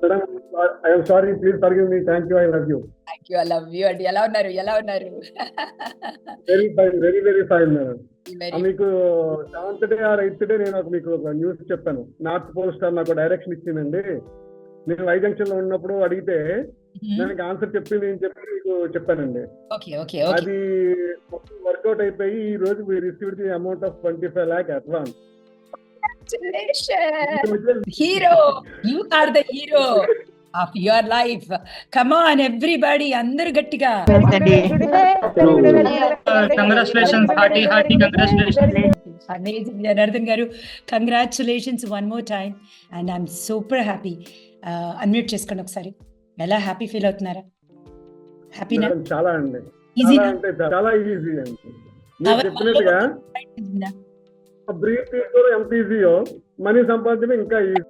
Madam, I'm sorry, please forgive me. Thank you, I love you. Thank you, I love you అండి. ఎలా ఉన్నారు? ఎలా ఉన్నారు? Very fine, very very fine madam. Very మీకు 7th day or 8th day నేను మీకు ఒక news చెప్పాను. నార్త్ పోల్ స్టార్ నాకు డైరెక్షన్ ఇచ్చిందండి. నేను వై జంక్షన్ లో ఉన్నప్పుడు అడిగితే దానికి ఆన్సర్ చెప్పింది నేను చెప్పి మీకు చెప్పానండి. Okay okay okay. అది వర్కౌట్ అయిపోయి ఈ రోజు we received the amount of 25 lakh advance. Hero, you are the hero of your life. Come on everybody, అందరూ గట్టిగా. Congratulations, hearty hearty congratulations. Amazing Janardhan garu, congratulations one more time and I'm super happy. Unmute చేసుకోండి ఒకసారి. ఎలా happy feel అవుతున్నారా? హ్యాపీనా? Madam, చాలా అండి, easy చాలా అంటే చాలా ఈజీ అండి. మీరు చెప్పినట్టుగా బ్రీత్ తీసుకోవడం ఎంత ఈజీయో మనీ సంపాదించడం ఇంకా ఈజీ.